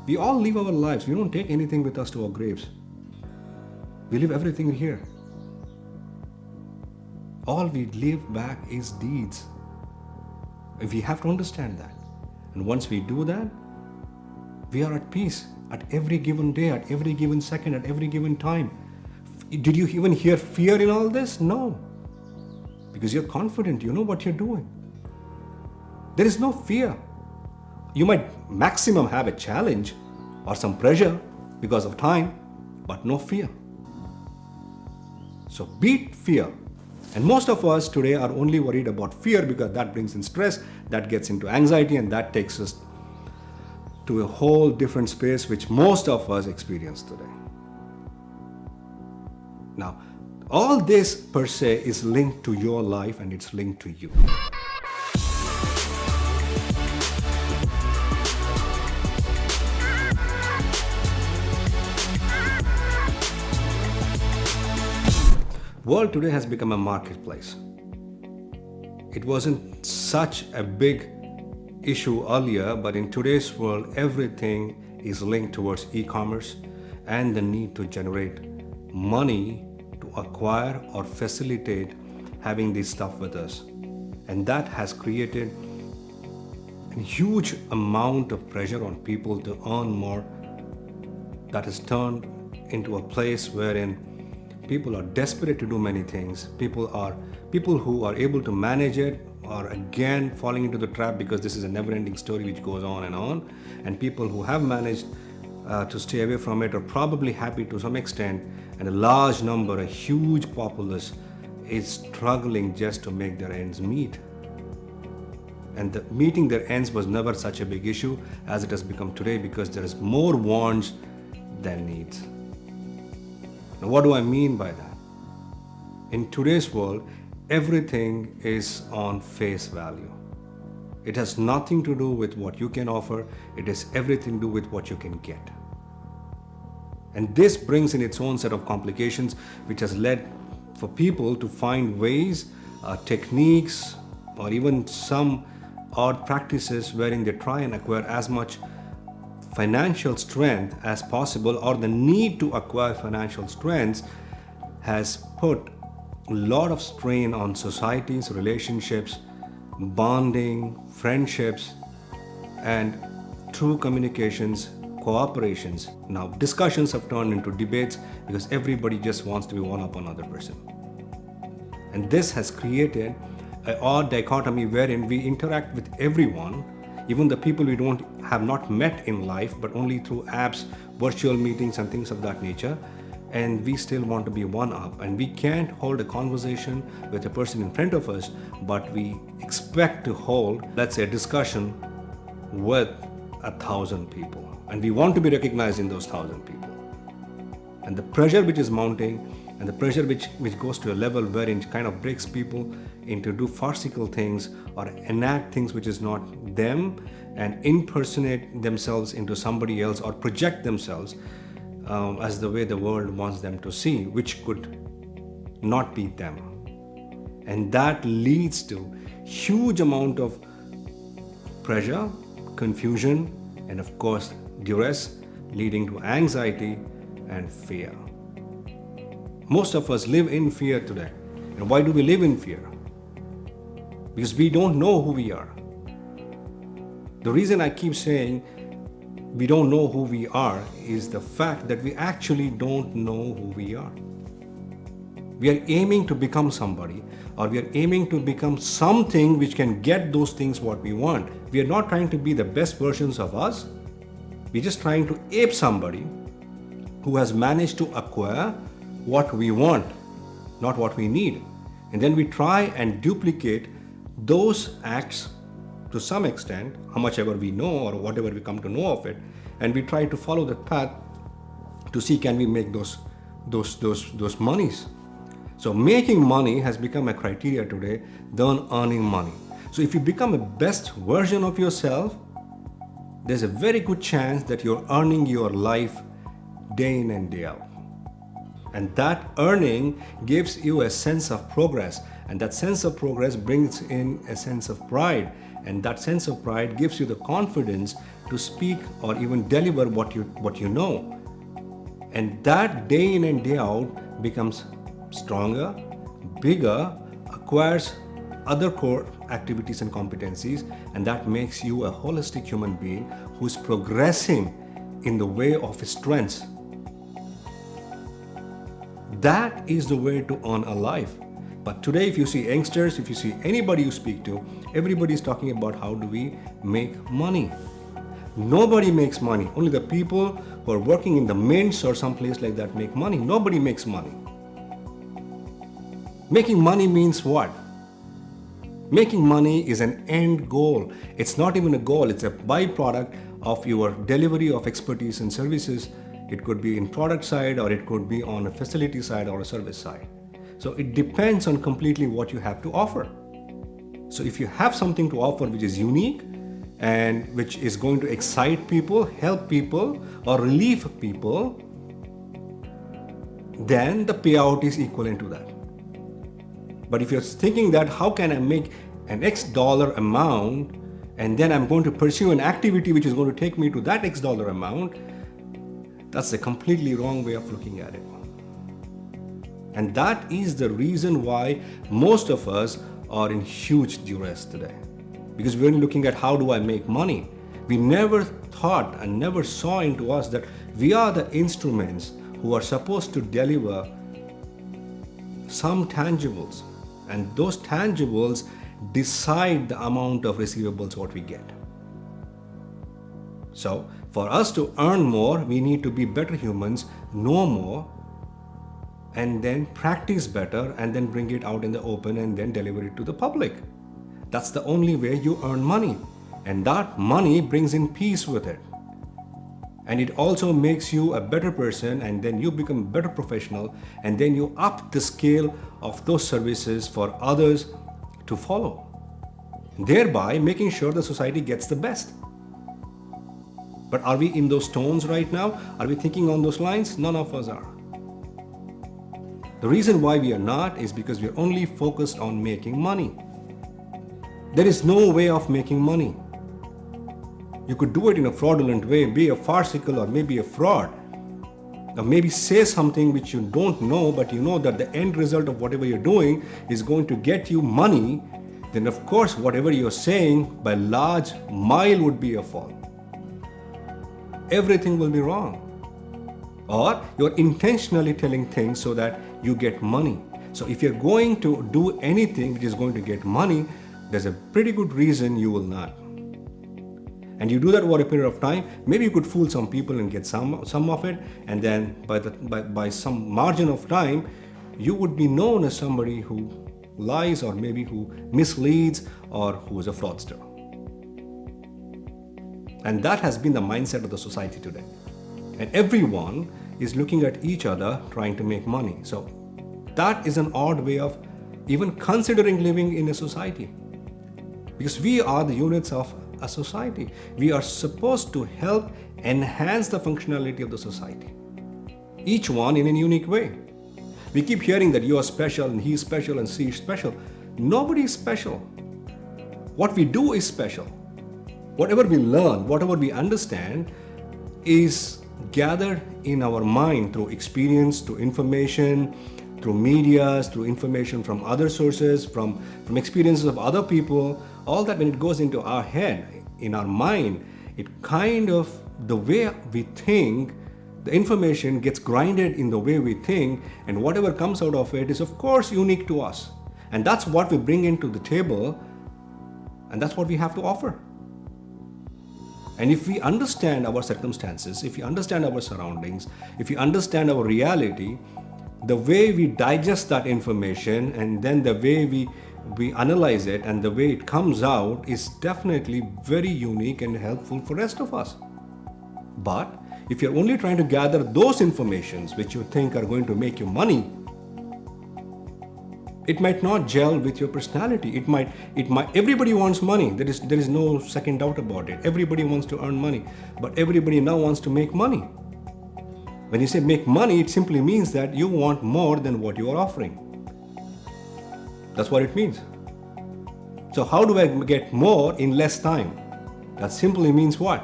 We all live our lives. We don't take anything with us to our graves. We leave everything here. All we leave back is deeds. We have to understand that. And once we do that, we are at peace at every given day, at every given second, at every given time. Did you even hear fear in all this? No. Because you're confident, you know what you're doing. There is no fear. You might maximum have a challenge or some pressure because of time, but no fear. So beat fear. And most of us today are only worried about fear because that brings in stress, that gets into anxiety, and that takes us to a whole different space which most of us experience today. Now, all this per se is linked to your life and it's linked to you. World today has become a marketplace. It wasn't such a big issue earlier, but in today's world, everything is linked towards e-commerce and the need to generate money to acquire or facilitate having this stuff with us. And that has created a huge amount of pressure on people to earn more. That has turned into a place wherein people are desperate to do many things. People who are able to manage it are again falling into the trap because this is a never-ending story which goes on. And people who have managed to stay away from it are probably happy to some extent. And a large number, a huge populace, is struggling just to make their ends meet. And meeting their ends was never such a big issue as it has become today because there is more wants than needs. Now, what do I mean by that? In today's world, everything is on face value. It has nothing to do with what you can offer. It has everything to do with what you can get. And this brings in its own set of complications, which has led for people to find ways, techniques, or even some odd practices wherein they try and acquire as much financial strength as possible, or the need to acquire financial strength has put a lot of strain on societies, relationships, bonding, friendships, and true communications, cooperations. Now, discussions have turned into debates because everybody just wants to be one up on another person. And this has created an odd dichotomy wherein we interact with everyone, even the people we have not met in life, but only through apps, virtual meetings and things of that nature. And we still want to be one up. And we can't hold a conversation with a person in front of us, but we expect to hold, let's say, a discussion with 1,000 people. And we want to be recognized in those 1,000 people. And the pressure which is mounting, and the pressure which goes to a level wherein it kind of breaks people into do farcical things or enact things which is not them and impersonate themselves into somebody else or project themselves as the way the world wants them to see, which could not be them. And that leads to huge amount of pressure, confusion, and of course duress, leading to anxiety and fear. Most of us live in fear today. And why do we live in fear? Because we don't know who we are. The reason I keep saying we don't know who we are is the fact that we actually don't know who we are. We are aiming to become somebody, or we are aiming to become something which can get those things what we want. We are not trying to be the best versions of us. We're just trying to ape somebody who has managed to acquire what we want, not what we need. And then we try and duplicate those acts to some extent, how much ever we know or whatever we come to know of it, and we try to follow that path to see can we make those monies. So making money has become a criteria today than earning money. So if you become a best version of yourself, there's a very good chance that you're earning your life day in and day out. And that earning gives you a sense of progress, and that sense of progress brings in a sense of pride, and that sense of pride gives you the confidence to speak or even deliver what you know. And that day in and day out becomes stronger, bigger, acquires other core activities and competencies, and that makes you a holistic human being who's progressing in the way of his strengths. That is the way to earn a life. But today, if you see youngsters, if you see anybody you speak to, everybody is talking about how do we make money. Nobody makes money. Only the people who are working in the mints or some place like that make money. Nobody makes money. Making money means what? Making money is an end goal. It's not even a goal, it's a byproduct of your delivery of expertise and services. It could be in product side, or it could be on a facility side or a service side. So it depends on completely what you have to offer. So if you have something to offer which is unique and which is going to excite people, help people, or relieve people, then the payout is equivalent to that. But if you're thinking that how can I make an X dollar amount and then I'm going to pursue an activity which is going to take me to that X dollar amount, that's a completely wrong way of looking at it. And that is the reason why most of us are in huge duress today. Because we're looking at how do I make money. We never thought and never saw into us that we are the instruments who are supposed to deliver some tangibles. And those tangibles decide the amount of receivables what we get. So for us to earn more, we need to be better humans, know more, and then practice better, and then bring it out in the open and then deliver it to the public. That's the only way you earn money. And that money brings in peace with it. And it also makes you a better person, and then you become a better professional, and then you up the scale of those services for others to follow, thereby making sure the society gets the best. But are we in those tones right now? Are we thinking on those lines? None of us are. The reason why we are not is because we are only focused on making money. There is no way of making money. You could do it in a fraudulent way, be a farcical or maybe a fraud. Or maybe say something which you don't know, but you know that the end result of whatever you're doing is going to get you money. Then of course, whatever you're saying by large mile would be a fall. Everything will be wrong. Or you're intentionally telling things so that you get money. So if you're going to do anything which is going to get money, there's a pretty good reason you will not. And you do that over a period of time, maybe you could fool some people and get some of it, and then by some margin of time, you would be known as somebody who lies or maybe who misleads or who is a fraudster. And that has been the mindset of the society today. And everyone is looking at each other trying to make money. So that is an odd way of even considering living in a society. Because we are the units of a society. We are supposed to help enhance the functionality of the society. Each one in a unique way. We keep hearing that you are special and he is special and she is special. Nobody is special. What we do is special. Whatever we learn, whatever we understand is gathered in our mind through experience, through information, through media, through information from other sources, from experiences of other people. All that, when it goes into our head, in our mind, it kind of, the way we think, the information gets grinded in the way we think, and whatever comes out of it is of course unique to us. And that's what we bring into the table, and that's what we have to offer. And if we understand our circumstances, if we understand our surroundings, if we understand our reality, the way we digest that information and then the way we analyze it and the way it comes out is definitely very unique and helpful for the rest of us. But if you're only trying to gather those informations which you think are going to make you money, it might not gel with your personality. It might. Everybody wants money. There is no second doubt about it. Everybody wants to earn money, but everybody now wants to make money. When you say make money, it simply means that you want more than what you are offering. That's what it means. So how do I get more in less time? That simply means what?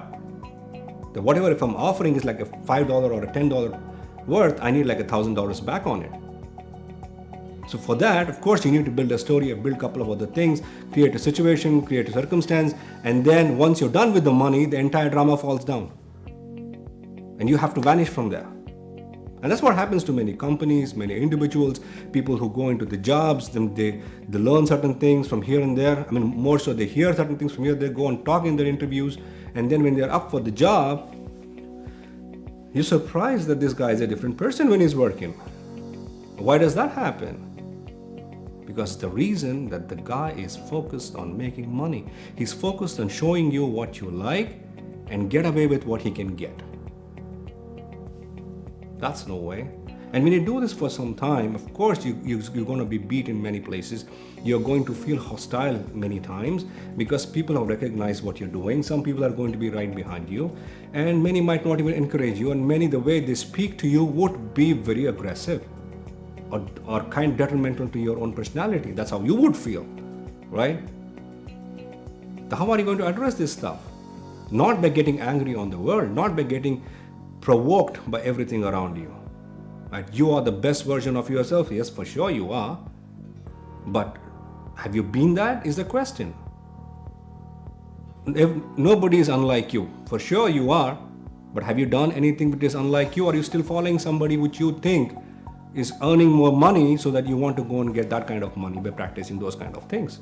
That whatever if I'm offering is like a $5 or a $10 worth, I need like $1,000 back on it. So for that, of course, you need to build a story, build a couple of other things, create a situation, create a circumstance, and then once you're done with the money, the entire drama falls down. And you have to vanish from there. And that's what happens to many companies, many individuals, people who go into the jobs, then they learn certain things from here and there. I mean, more so they hear certain things from here, they go and talk in their interviews, and then when they're up for the job, you're surprised that this guy is a different person when he's working. Why does that happen? Because the reason that the guy is focused on making money. He's focused on showing you what you like and get away with what he can get. That's no way. And when you do this for some time, of course, you're going to be beat in many places. You're going to feel hostile many times because people have recognized what you're doing. Some people are going to be right behind you, and many might not even encourage you. And many, the way they speak to you would be very aggressive or kind of detrimental to your own personality. That's how you would feel, right? How are you going to address this stuff? Not by getting angry on the world, not by getting provoked by everything around you. Right? You are the best version of yourself. Yes, for sure you are. But have you been that is the question. If nobody is unlike you. For sure you are. But have you done anything that is unlike you? Or are you still following somebody which you think is earning more money so that you want to go and get that kind of money by practicing those kind of things?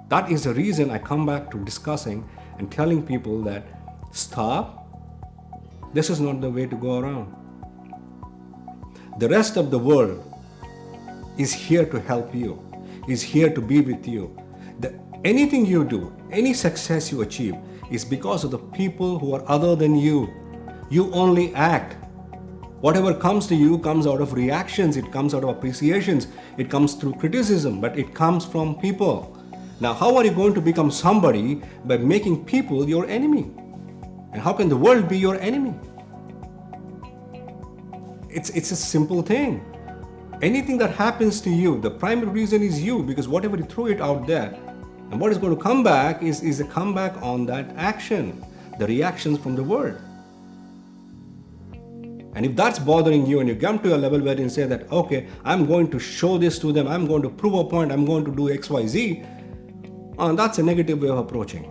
That is the reason I come back to discussing and telling people that stop. This is not the way to go around. The rest of the world is here to help you, is here to be with you. Anything you do, any success you achieve is because of the people who are other than you. You only act. Whatever comes to you comes out of reactions, it comes out of appreciations, it comes through criticism, but it comes from people. Now, how are you going to become somebody by making people your enemy? And how can the world be your enemy? It's a simple thing. Anything that happens to you, the primary reason is you, because whatever you throw it out there, and what is going to come back is a comeback on that action, the reactions from the world. And if that's bothering you and you come to a level where you say that, okay, I'm going to show this to them, I'm going to prove a point, I'm going to do X, Y, Z, that's a negative way of approaching.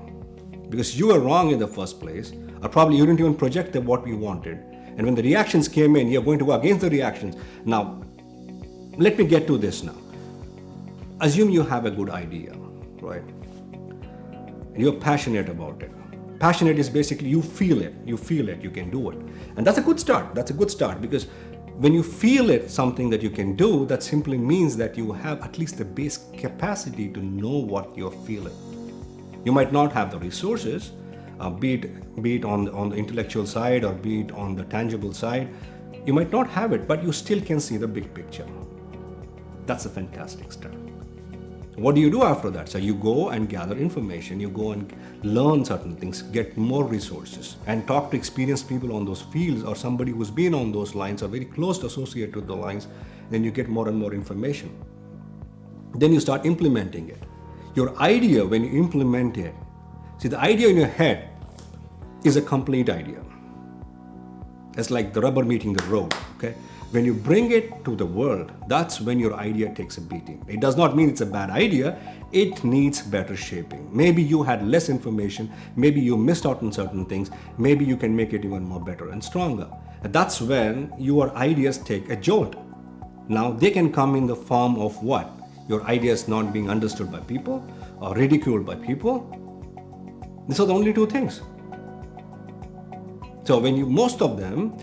Because you were wrong in the first place, or probably you didn't even project what we wanted. And when the reactions came in, you're going to go against the reactions. Now, let me get to this now. Assume you have a good idea, right? And you're passionate about it. Passionate is basically you feel it, you can do it. And that's a good start. That's a good start because when you feel it, something that you can do, that simply means that you have at least the base capacity to know what you're feeling. You might not have the resources, be it on the intellectual side or be it on the tangible side. You might not have it, but you still can see the big picture. That's a fantastic start. What do you do after that? So you go and gather information, you go and learn certain things, get more resources, and talk to experienced people on those fields or somebody who's been on those lines or very close to associated with the lines. Then you get more and more information. Then you start implementing it. Your idea, when you implement it, see, the idea in your head is a complete idea. It's like the rubber meeting the road, okay? When you bring it to the world, that's when your idea takes a beating. It does not mean it's a bad idea. It needs better shaping. Maybe you had less information. Maybe you missed out on certain things. Maybe you can make it even more better and stronger. And that's when your ideas take a jolt. Now, they can come in the form of what? Your ideas not being understood by people or ridiculed by people. These are the only two things. So when most of them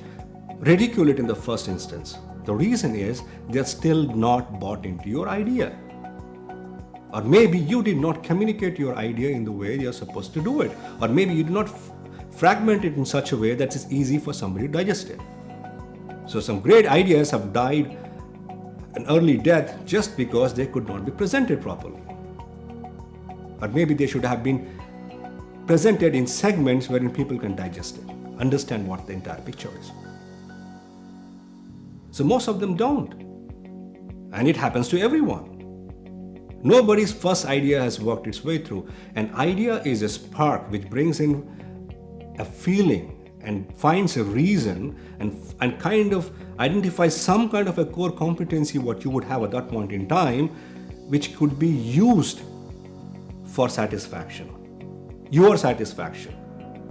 ridicule it in the first instance, the reason is they're still not bought into your idea. Or maybe you did not communicate your idea in the way you're supposed to do it. Or maybe you did not fragment it in such a way that it's easy for somebody to digest it. So some great ideas have died an early death just because they could not be presented properly. Or maybe they should have been presented in segments wherein people can digest it, understand what the entire picture is. So most of them don't. And it happens to everyone. Nobody's first idea has worked its way through. An idea is a spark which brings in a feeling and finds a reason and kind of identifies some kind of a core competency what you would have at that point in time, which could be used for satisfaction, your satisfaction.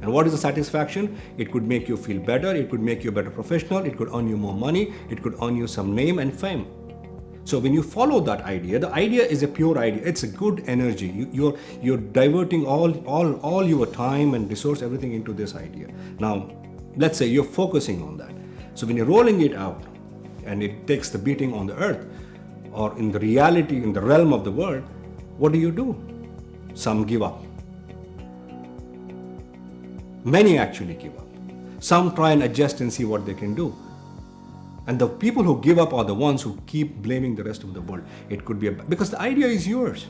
And what is the satisfaction? It could make you feel better, it could make you a better professional, it could earn you more money, it could earn you some name and fame. So when you follow that idea, the idea is a pure idea. It's a good energy. You're diverting all your time and resource, everything into this idea. Now, let's say you're focusing on that. So when you're rolling it out and it takes the beating on the earth or in the reality, in the realm of the world, what do? Some give up. Many actually give up. Some try and adjust and see what they can do. And the people who give up are the ones who keep blaming the rest of the world. It could be because the idea is yours.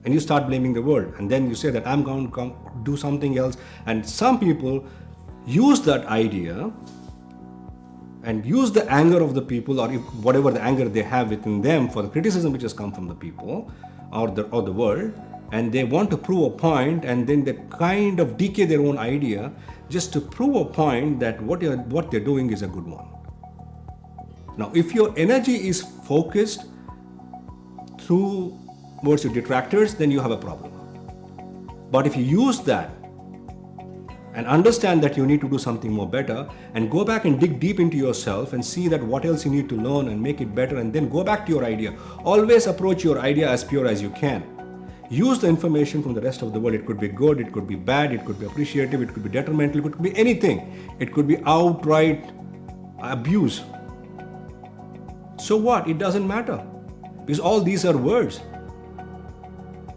And you start blaming the world. And then you say that I'm going to do something else. And some people use that idea and use the anger of the people or whatever the anger they have within them for the criticism which has come from the people or the world. And they want to prove a point, and then they kind of decay their own idea just to prove a point that what they're doing is a good one. Now, if your energy is focused towards your detractors, then you have a problem. But if you use that and understand that you need to do something more better and go back and dig deep into yourself and see that what else you need to learn and make it better, and then go back to your idea. Always approach your idea as pure as you can. Use the information from the rest of the world. It could be good, it could be bad, it could be appreciative, it could be detrimental, it could be anything. It could be outright abuse. So what? It doesn't matter. Because all these are words.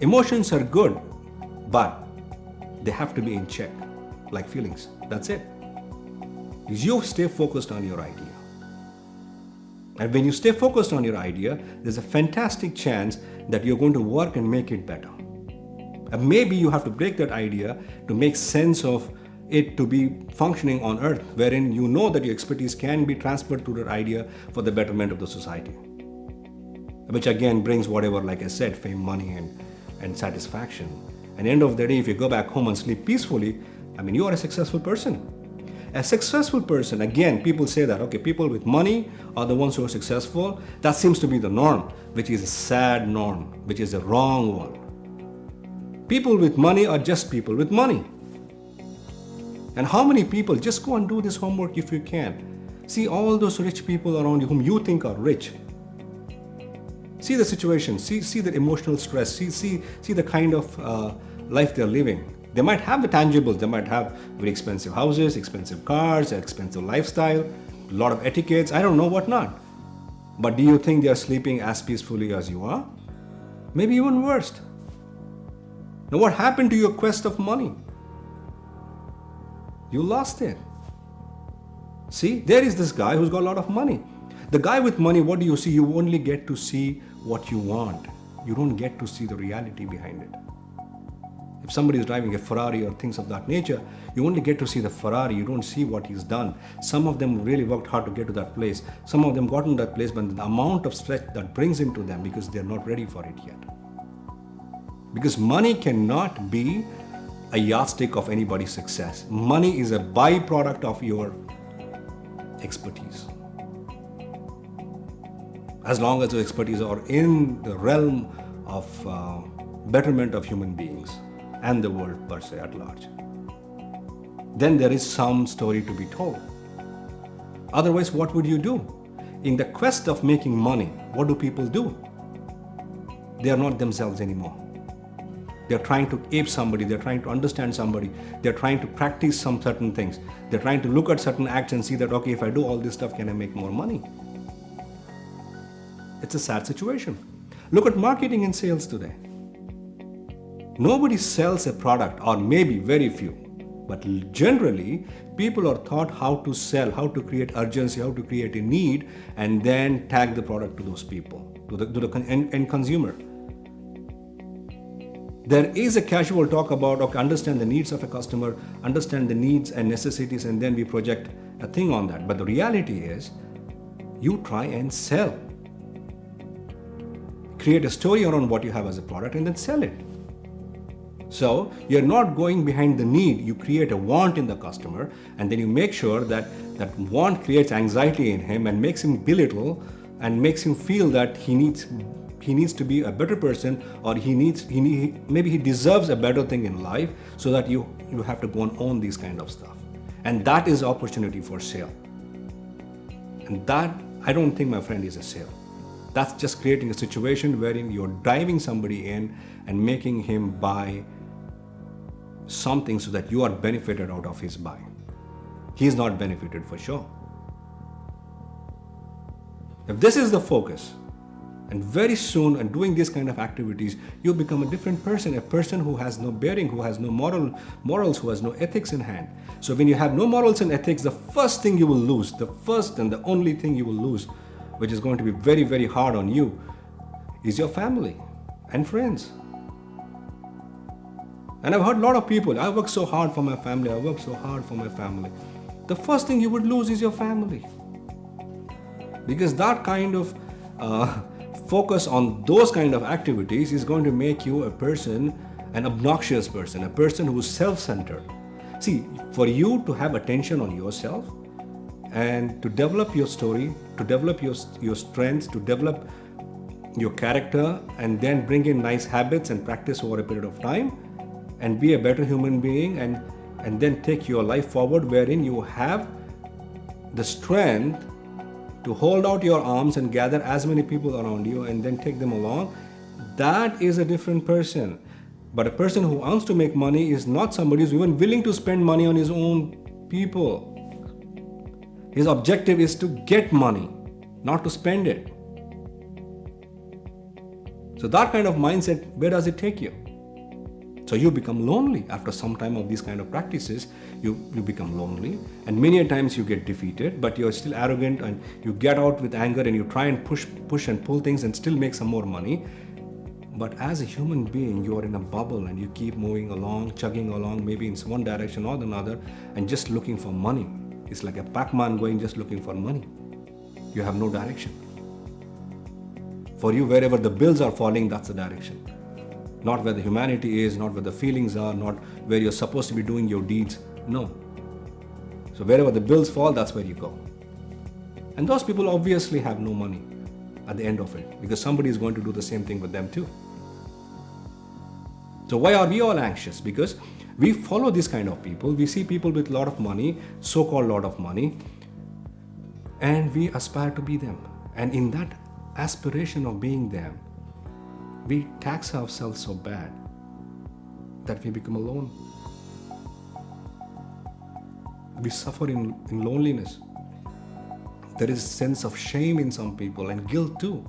Emotions are good, but they have to be in check, like feelings. That's it. Because you stay focused on your idea. And when you stay focused on your idea, there's a fantastic chance that you're going to work and make it better. And maybe you have to break that idea to make sense of it to be functioning on earth, wherein you know that your expertise can be transferred to that idea for the betterment of the society. Which again brings whatever, like I said, fame, money and satisfaction. And at the end of the day, if you go back home and sleep peacefully, you are a successful person. A successful person, again, people say that, okay, people with money are the ones who are successful. That seems to be the norm, which is a sad norm, which is a wrong one. People with money are just people with money. And how many people, just go and do this homework if you can. See all those rich people around you whom you think are rich. See the situation, see the emotional stress, see the kind of life they're living. They might have the tangibles, they might have very expensive houses, expensive cars, expensive lifestyle, a lot of etiquettes, I don't know what not. But do you think they are sleeping as peacefully as you are? Maybe even worse. Now what happened to your quest of money? You lost it. See, there is this guy who's got a lot of money. The guy with money, what do you see? You only get to see what you want. You don't get to see the reality behind it. If somebody is driving a Ferrari or things of that nature, you only get to see the Ferrari, you don't see what he's done. Some of them really worked hard to get to that place. Some of them got in that place, but the amount of stress that brings into them because they're not ready for it yet. Because money cannot be a yardstick of anybody's success. Money is a byproduct of your expertise. As long as your expertise are in the realm of betterment of human beings and the world per se at large, then there is some story to be told. Otherwise, what would you do? In the quest of making money, what do people do? They are not themselves anymore. They're trying to ape somebody, they're trying to understand somebody, they're trying to practice some certain things. They're trying to look at certain acts and see that, okay, if I do all this stuff, can I make more money? It's a sad situation. Look at marketing and sales today. Nobody sells a product, or maybe very few, but generally people are taught how to sell, how to create urgency, how to create a need, and then tag the product to those people, to the end consumer. There is a casual talk about, okay, understand the needs of a customer, understand the needs and necessities, and then we project a thing on that. But the reality is, you try and sell. Create a story around what you have as a product and then sell it. So you're not going behind the need. You create a want in the customer, and then you make sure that that want creates anxiety in him and makes him belittle and makes him feel that he needs to be a better person, or maybe he deserves a better thing in life, so that you have to go and own these kind of stuff. And that is opportunity for sale. And that, I don't think, my friend, is a sale. That's just creating a situation wherein you're driving somebody in and making him buy something so that you are benefited out of his buy. He's not benefited for sure. If this is the focus, and very soon, and doing these kind of activities, you become a different person, a person who has no bearing, who has no morals, who has no ethics in hand. So when you have no morals and ethics, the first thing you will lose, the first and the only thing you will lose, which is going to be very, very hard on you, is your family and friends. And I've heard a lot of people, I work so hard for my family, I work so hard for my family. The first thing you would lose is your family. Because that kind of focus on those kind of activities is going to make you a person, an obnoxious person, a person who is self-centered. See, for you to have attention on yourself and to develop your story, to develop your strengths, to develop your character, and then bring in nice habits and practice over a period of time, and be a better human being, and then take your life forward wherein you have the strength to hold out your arms and gather as many people around you and then take them along. That is a different person. But a person who wants to make money is not somebody who's even willing to spend money on his own people. His objective is to get money, not to spend it. So that kind of mindset, where does it take you? So you become lonely. After some time of these kind of practices, you become lonely, and many a times you get defeated, but you're still arrogant, and you get out with anger and you try and push and pull things and still make some more money. But as a human being, you are in a bubble and you keep moving along, chugging along, maybe in one direction or another, and just looking for money. It's like a Pac-Man going just looking for money. You have no direction. For you, wherever the bills are falling, that's the direction. Not where the humanity is, not where the feelings are, not where you're supposed to be doing your deeds. No. So wherever the bills fall, that's where you go. And those people obviously have no money at the end of it, because somebody is going to do the same thing with them too. So why are we all anxious? Because we follow this kind of people. We see people with a lot of money, so-called lot of money, and we aspire to be them. And in that aspiration of being them, we tax ourselves so bad that we become alone. We suffer in loneliness. There is a sense of shame in some people and guilt too.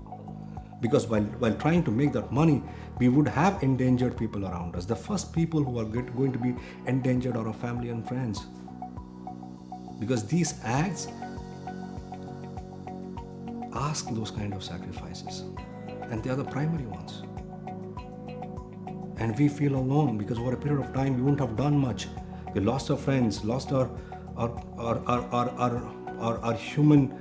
Because while trying to make that money, we would have endangered people around us. The first people who are going to be endangered are our family and friends. Because these acts ask those kind of sacrifices. And they are the primary ones. And we feel alone because over a period of time we wouldn't have done much. We lost our friends, lost our human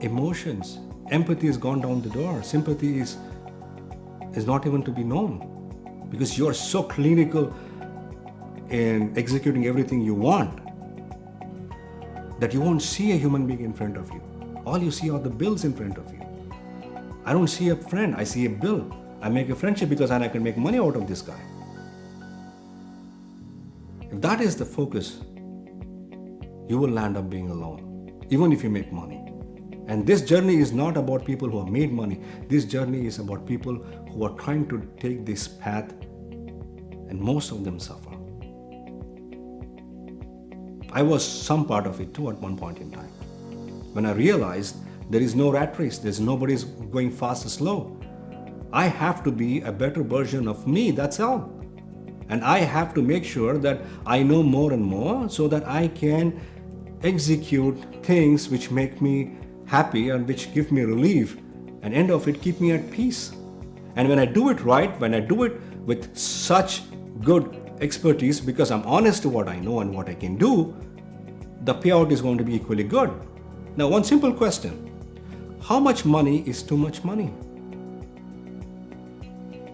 emotions. Empathy has gone down the door. Sympathy is not even to be known, because you are so clinical in executing everything you want that you won't see a human being in front of you. All you see are the bills in front of you. I don't see a friend, I see a bill. I make a friendship because I can make money out of this guy. If that is the focus, you will land up being alone, even if you make money. And this journey is not about people who have made money. This journey is about people who are trying to take this path, and most of them suffer. I was some part of it too at one point in time. When I realized there is no rat race, there's nobody's going fast or slow. I have to be a better version of me, that's all. And I have to make sure that I know more and more so that I can execute things which make me happy and which give me relief, and end of it keep me at peace. And when I do it right, when I do it with such good expertise, because I'm honest to what I know and what I can do, the payout is going to be equally good. Now, one simple question. How much money is too much money?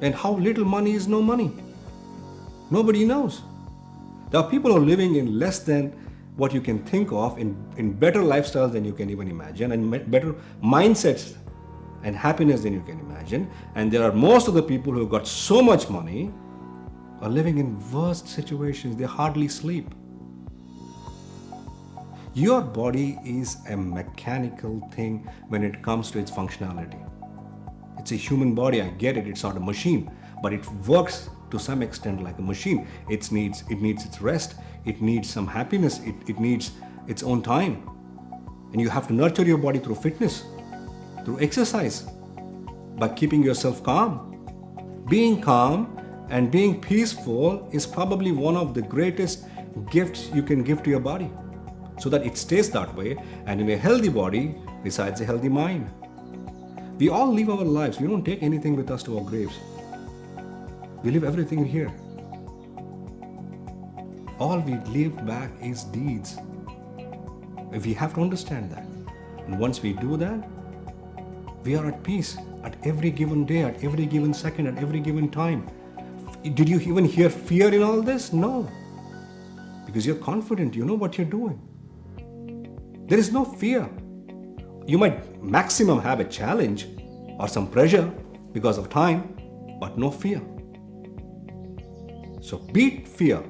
And how little money is no money? Nobody knows. There are people who are living in less than what you can think of, in better lifestyles than you can even imagine, and better mindsets and happiness than you can imagine. And there are most of the people who have got so much money are living in worst situations. They hardly sleep. Your body is a mechanical thing when it comes to its functionality. It's a human body, I get it, it's not a machine, but it works to some extent like a machine. It needs its rest, it needs some happiness, it needs its own time. And you have to nurture your body through fitness, through exercise, by keeping yourself calm. Being calm and being peaceful is probably one of the greatest gifts you can give to your body, so that it stays that way, and in a healthy body resides a healthy mind. We all live our lives. We don't take anything with us to our graves. We leave everything here. All we leave back is deeds. We have to understand that. And once we do that, we are at peace at every given day, at every given second, at every given time. Did you even hear fear in all this? No. Because you're confident, you know what you're doing. There is no fear. You might maximum have a challenge or some pressure because of time, but no fear. So beat fear.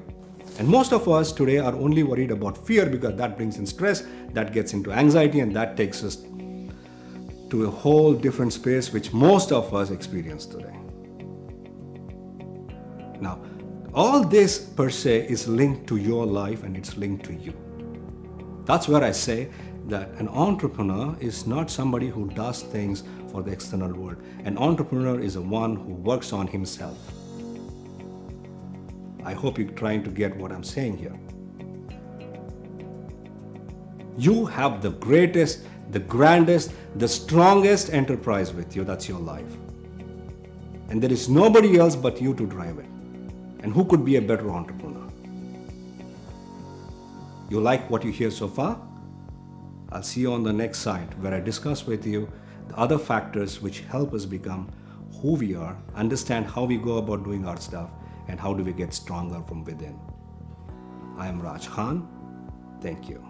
And most of us today are only worried about fear because that brings in stress, that gets into anxiety, and that takes us to a whole different space which most of us experience today. Now, all this per se is linked to your life and it's linked to you. That's where I say that an entrepreneur is not somebody who does things for the external world. An entrepreneur is the one who works on himself. I hope you're trying to get what I'm saying here. You have the greatest, the grandest, the strongest enterprise with you. That's your life. And there is nobody else but you to drive it. And who could be a better entrepreneur? You like what you hear so far? I'll see you on the next side where I discuss with you the other factors which help us become who we are, understand how we go about doing our stuff, and how do we get stronger from within. I am Raj Khan. Thank you.